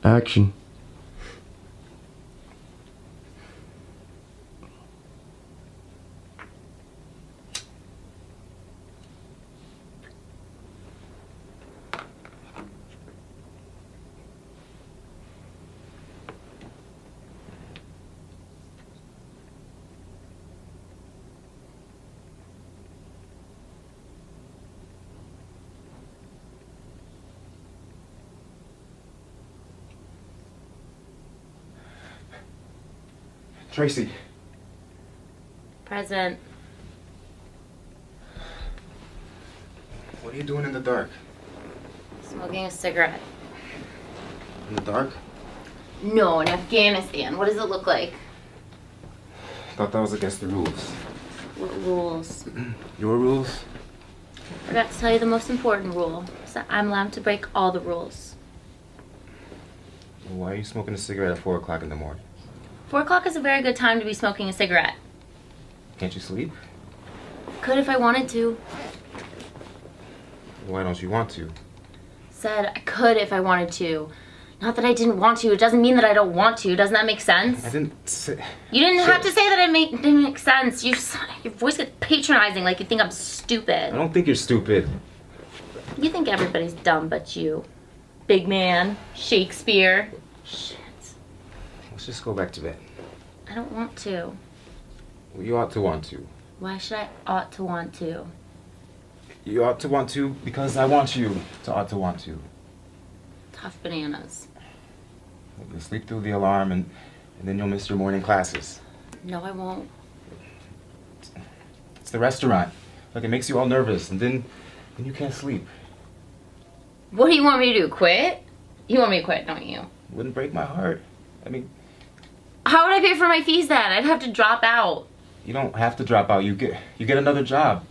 Action. Tracy. Present. What are you doing in the dark? Smoking a cigarette. In the dark? No, in Afghanistan. What does it look like? Thought that was against the rules. What rules? Your rules? Forgot to tell you the most important rule. Is that I'm allowed to break all the rules. Why are you smoking a cigarette at 4 o'clock in the morning? 4 o'clock is a very good time to be smoking a cigarette. Can't you sleep? Could if I wanted to. Why don't you want to? Said I could if I wanted to. Not that I didn't want to. It doesn't mean that I don't want to. Doesn't that make sense? I didn't say... You didn't have to say that it didn't make sense. Your voice gets patronizing like you think I'm stupid. I don't think you're stupid. You think everybody's dumb but you. Big man. Shakespeare. Shit. Let's just go back to bed. I don't want to. Well, you ought to want to. Why should I ought to want to? You ought to want to because I want you to ought to want to. Tough bananas. You'll sleep through the alarm and then you'll miss your morning classes. No, I won't. It's the restaurant. Like, it makes you all nervous and then you can't sleep. What do you want me to do? Quit? You want me to quit, don't you? It wouldn't break my heart. I mean... How would I pay for my fees then? I'd have to drop out. You don't have to drop out. You get another job.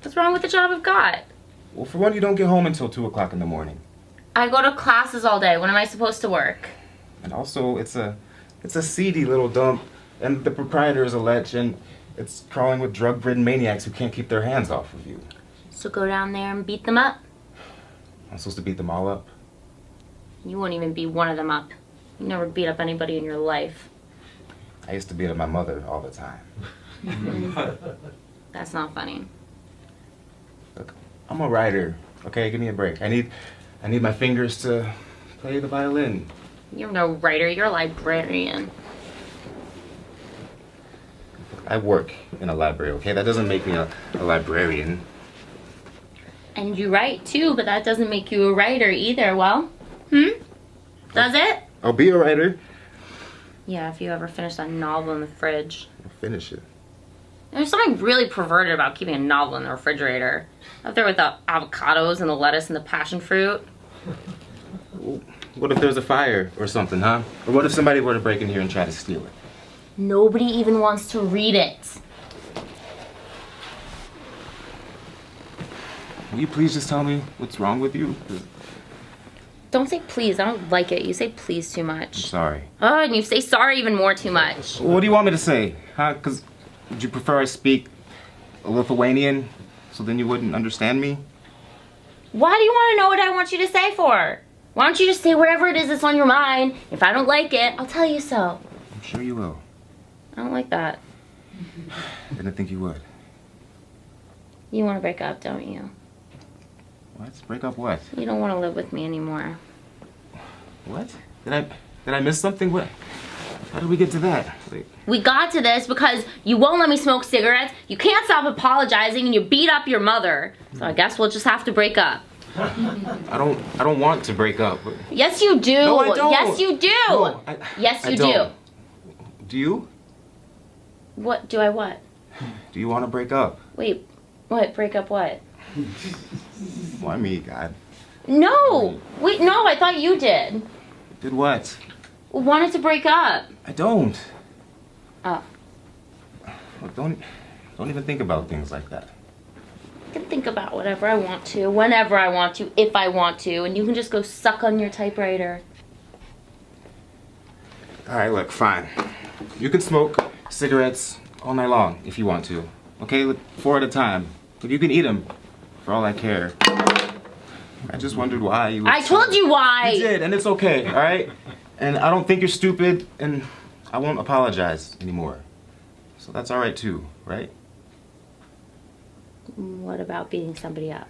What's wrong with the job I've got? Well, for one, you don't get home until 2 o'clock in the morning. I go to classes all day. When am I supposed to work? And also, it's a seedy little dump, and the proprietor is a lech, and it's crawling with drug-ridden maniacs who can't keep their hands off of you. So go down there and beat them up? I'm supposed to beat them all up? You won't even beat one of them up. You never beat up anybody in your life. I used to beat up my mother all the time. That's not funny. Look, I'm a writer. Okay, give me a break. I need my fingers to play the violin. You're no writer. You're a librarian. I work in a library, okay? That doesn't make me a librarian. And you write too, but that doesn't make you a writer either. Well, does it? I'll be a writer. Yeah, if you ever finish that novel in the fridge. I'll finish it. There's something really perverted about keeping a novel in the refrigerator. Up there with the avocados and the lettuce and the passion fruit. What if there's a fire or something, huh? Or what if somebody were to break in here and try to steal it? Nobody even wants to read it. Will you please just tell me what's wrong with you? Don't say please. I don't like it. You say please too much. I'm sorry. Oh, and you say sorry even more too much. What do you want me to say? Huh? Because would you prefer I speak Lithuanian so then you wouldn't understand me? Why do you want to know what I want you to say for? Why don't you just say whatever it is that's on your mind? If I don't like it, I'll tell you so. I'm sure you will. I don't like that. Didn't think you would. You want to break up, don't you? What? Break up what? You don't want to live with me anymore. What? Did I miss something? What? How did we get to that? Like, We got to this because you won't let me smoke cigarettes, you can't stop apologizing, and you beat up your mother. So I guess we'll just have to break up. I don't want to break up. Yes, you do. No, I don't. Yes, you do. No, yes, I you don't. Do you? What do I what? Do you want to break up? Wait, what? Break up what? Why me, God? No. Wait, no, I thought you did. Did what? Wanted to break up. I don't. Oh. Look, don't even think about things like that. I can think about whatever I want to, whenever I want to, if I want to, and you can just go suck on your typewriter. All right, look, fine. You can smoke cigarettes all night long if you want to. Okay, look, 4 at a time. But you can eat them, for all I care. I just wondered why you would... I told you why! You did, and it's okay, all right? And I don't think you're stupid, and I won't apologize anymore. So that's all right too, right? What about beating somebody up?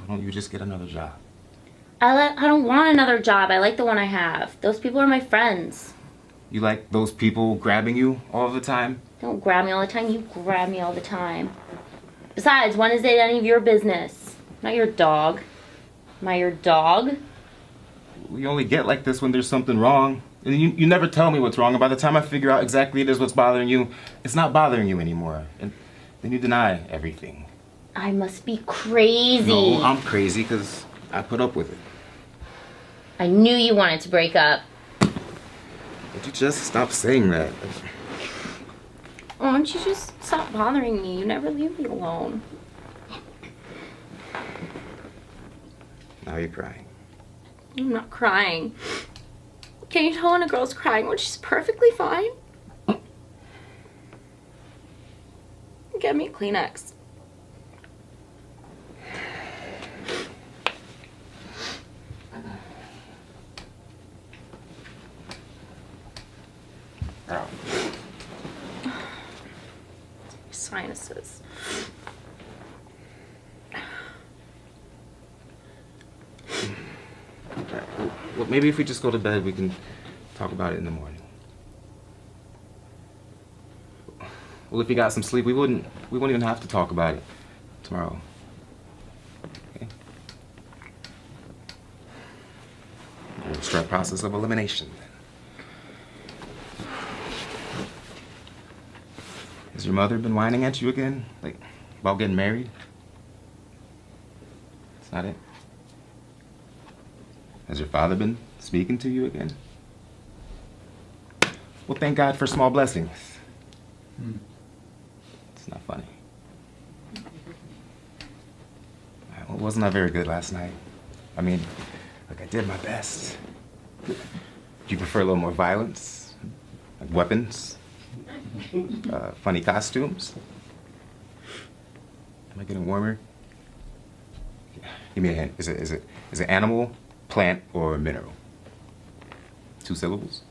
Why don't you just get another job? I don't want another job. I like the one I have. Those people are my friends. You like those people grabbing you all the time? Don't grab me all the time. You grab me all the time. Besides, when is it any of your business? Not your dog. Am I your dog? We only get like this when there's something wrong. And you never tell me what's wrong. And by the time I figure out exactly it is what's bothering you, it's not bothering you anymore. And then you deny everything. I must be crazy. No, I'm crazy because I put up with it. I knew you wanted to break up. Would you just stop saying that? Why don't you just stop bothering me? You never leave me alone. Now you're crying. I'm not crying. Can you tell when a girl's crying when she's perfectly fine? Get me a Kleenex. Ow. Sinuses. Well, maybe if we just go to bed, we can talk about it in the morning. Well, if you got some sleep, we won't even have to talk about it tomorrow. Okay? We'll start process of elimination. Has your mother been whining at you again? Like, about getting married? That's not it? Has your father been speaking to you again? Well, thank God for small blessings. It's not funny. Well, wasn't I very good last night? I mean, look, I did my best. Do you prefer a little more violence? Like weapons? Funny costumes? Am I getting warmer? Give me a hint. Is it animal, plant, or mineral? 2 syllables?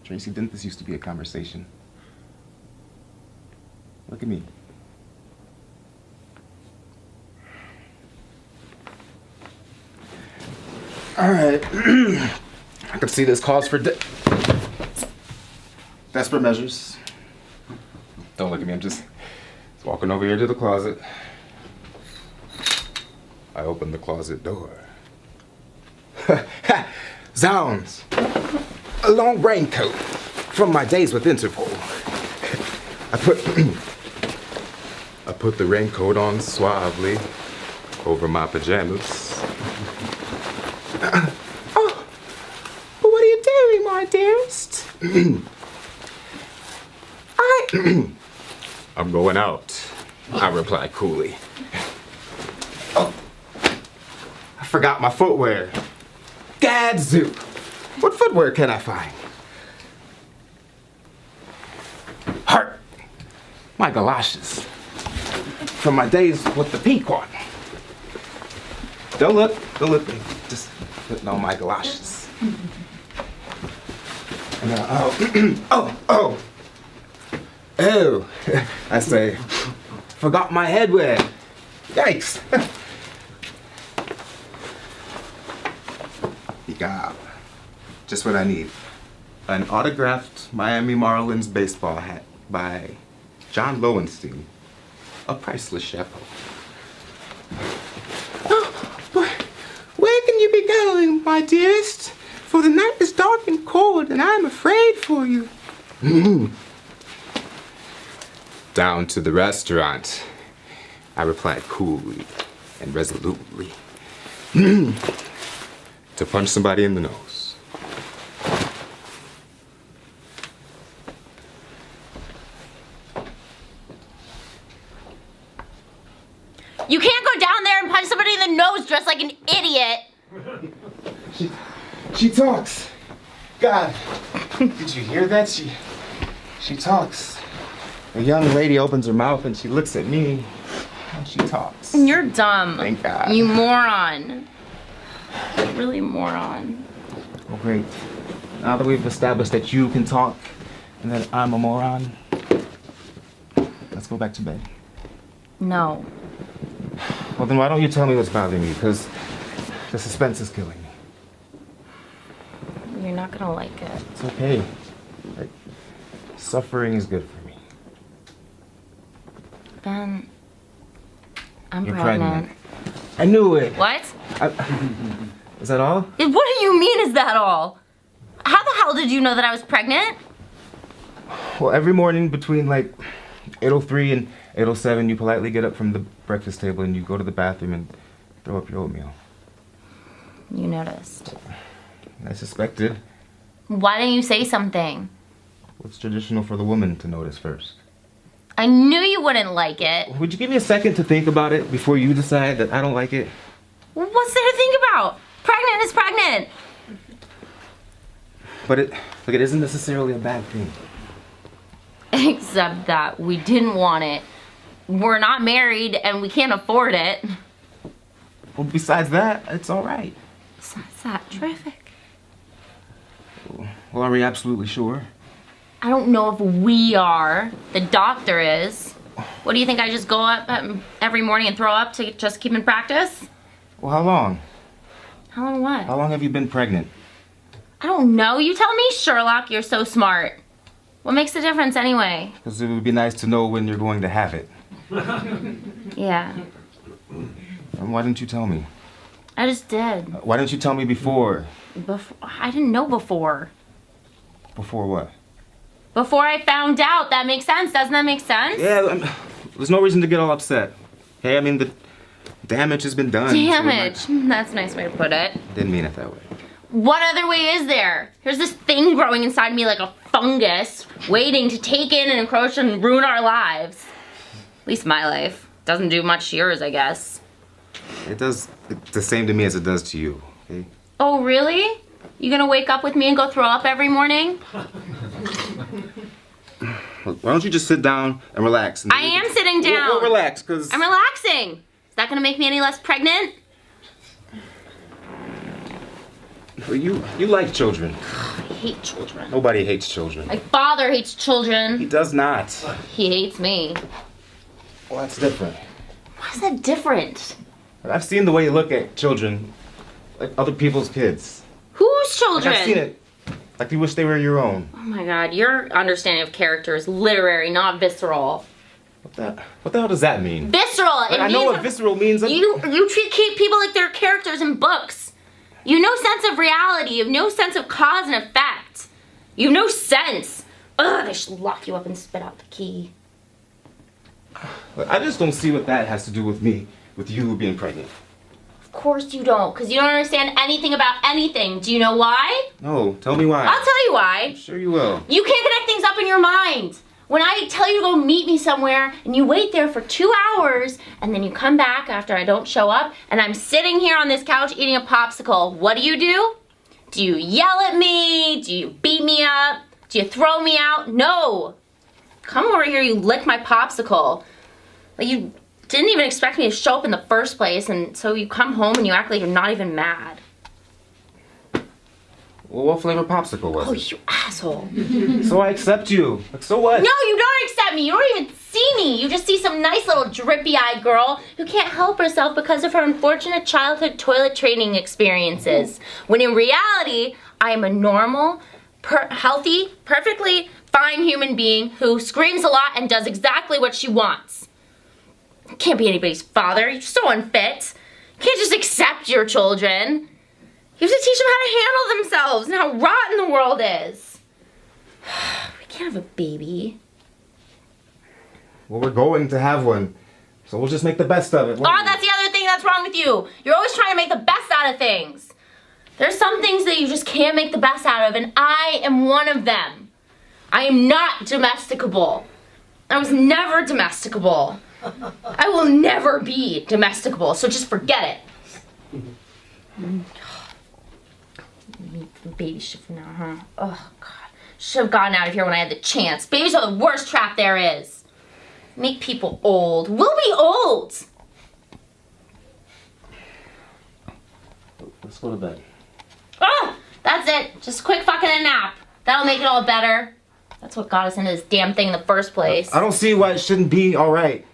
Tracy, didn't this used to be a conversation? Look at me. All right. I can see this calls for desperate measures. Don't look at me. I'm just walking over here to the closet. I open the closet door. Zounds! A long raincoat from my days with Interpol. I put the raincoat on suavely over my pajamas. Oh, but what are you doing, my dearest? I'm going out, I replied coolly. Oh, I forgot my footwear. Gadzooks! What footwear can I find? Heart! My galoshes. From my days with the Pequot. Don't look. Just putting on my galoshes. And oh! I say, forgot my headwear. Yikes! Yeah, just what I need. An autographed Miami Marlins baseball hat by John Lowenstein. A priceless chapeau. Oh, but where can you be going, my dearest? For the night is dark and cold, and I'm afraid for you. Down to the restaurant, I replied coolly and resolutely. To punch somebody in the nose. You can't go down there and punch somebody in the nose dressed like an idiot. She talks. God, did you hear that? She talks. A young lady opens her mouth and she looks at me and she talks. You're dumb. Thank God. You moron. You're really a moron. Well, great. Now that we've established that you can talk and that I'm a moron, let's go back to bed. No. Well, then why don't you tell me what's bothering you? Because the suspense is killing me. You're not gonna like it. It's okay. Right? Suffering is good for me. Ben, I'm You're pregnant. I knew it. What? Is that all? What do you mean is that all? How the hell did you know that I was pregnant? Well, every morning between like 8:03 and 8:07, you politely get up from the breakfast table and you go to the bathroom and throw up your oatmeal. You noticed. I suspected. Why didn't you say something? What's traditional for the woman to notice first? I knew you wouldn't like it. Would you give me a second to think about it before you decide that I don't like it? What's there to think about? Pregnant is pregnant. But it isn't necessarily a bad thing. Except that we didn't want it. We're not married and we can't afford it. Well, besides that, it's all right. Besides that, terrific. Well, are we absolutely sure? I don't know if we are. The doctor is. What do you think? I just go up every morning and throw up to just keep in practice? Well, how long? How long what? How long have you been pregnant? I don't know. You tell me, Sherlock. You're so smart. What makes the difference anyway? Because it would be nice to know when you're going to have it. Yeah, And why didn't you tell me? I just did. Why didn't you tell me before? I didn't know before. Before what? Before I found out. That makes sense. Doesn't that make sense? Yeah, there's no reason to get all upset. Okay, I mean, the damage has been done. Damage. So That's a nice way to put it. didn't mean it that way. What other way is there? Here's this thing growing inside me like a fungus, waiting to take in and encroach and ruin our lives. At least my life. Doesn't do much to yours, I guess. It does the same to me as it does to you, okay? Oh, really? You gonna wake up with me and go throw up every morning? Why don't you just sit down and relax? And I am sitting down. We'll relax, because... I'm relaxing. Is that gonna make me any less pregnant? You like children. I hate children. Nobody hates children. My father hates children. He does not. He hates me. Well, that's different. Why is that different? I've seen the way you look at children, like other people's kids. Whose children? Like I've seen it. Like you wish they were your own. Oh my god, your understanding of character is literary, not visceral. What the hell does that mean? Visceral! Like, I know what visceral means. You treat people like they're characters in books. You have no sense of reality. You have no sense of cause and effect. You have no sense. Ugh, they should lock you up and spit out the key. I just don't see what that has to do with me, with you being pregnant. Of course you don't, because you don't understand anything about anything. Do you know why? No, tell me why. I'll tell you why. Sure you will. You can't connect things up in your mind. When I tell you to go meet me somewhere and you wait there for 2 hours and then you come back after I don't show up and I'm sitting here on this couch eating a popsicle, what do? Do you yell at me? Do you beat me up? Do you throw me out? No. Come over here, you lick my popsicle. Like you didn't even expect me to show up in the first place, and so you come home and you act like you're not even mad. Well, what flavor popsicle was Oh, it? you asshole. So I accept you. Like, so what? No, you don't accept me. You don't even see me. You just see some nice little drippy-eyed girl who can't help herself because of her unfortunate childhood toilet training experiences. When in reality, I am a normal, healthy, perfectly fine human being who screams a lot and does exactly what she wants. You can't be anybody's father. You're so unfit. You can't just accept your children. You have to teach them how to handle themselves and how rotten the world is. We can't have a baby. Well, we're going to have one. So we'll just make the best of it. Oh, that's the other thing that's wrong with you. You're always trying to make the best out of things. There's some things that you just can't make the best out of, and I am one of them. I am not domesticable. I was never domesticable. I will never be domesticable, so just forget it. Baby shit now, huh? Oh, God. Should have gotten out of here when I had the chance. Babies are the worst trap there is. Make people old. We'll be old. Let's go to bed. Oh, that's it. Just a quick fucking nap. That'll make it all better. That's what got us into this damn thing in the first place. I don't see why it shouldn't be all right.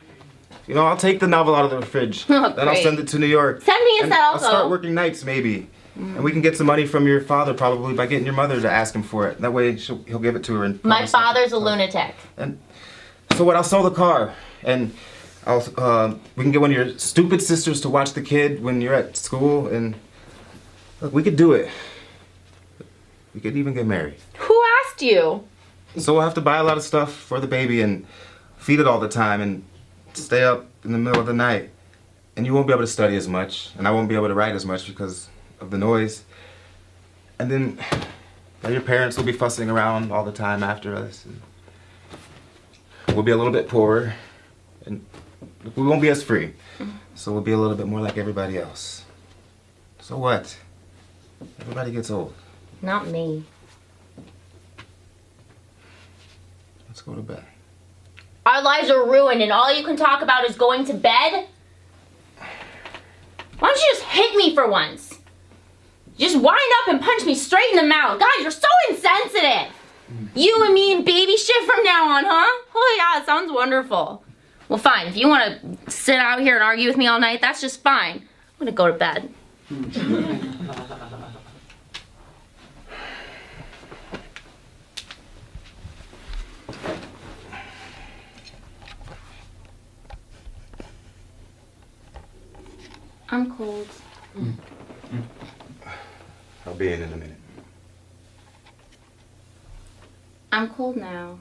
You know, I'll take the novel out of the fridge. Oh, then I'll great. send it to New York. Send me And instead I'll also. start working nights maybe. And we can get some money from your father probably by getting your mother to ask him for it. That way he'll give it to her. And My father's a lunatic. And so what? I'll sell the car, and we can get one of your stupid sisters to watch the kid when you're at school, and look, we could do it. We could even get married. Who asked you? So we'll have to buy a lot of stuff for the baby and feed it all the time and stay up in the middle of the night. And you won't be able to study as much, and I won't be able to write as much because of the noise. And then your parents will be fussing around all the time after us. And we'll be a little bit poorer, and we won't be as free. So we'll be a little bit more like everybody else. So what? Everybody gets old. Not me. Let's go to bed. Our lives are ruined and all you can talk about is going to bed? Why don't you just hit me for once? Just wind up and punch me straight in the mouth. God, you're so insensitive. You and me and baby shit from now on, huh? Oh yeah, it sounds wonderful. Well fine, if you want to sit out here and argue with me all night, that's just fine. I'm gonna go to bed. I'm cold. I'll be in a minute. I'm cold now.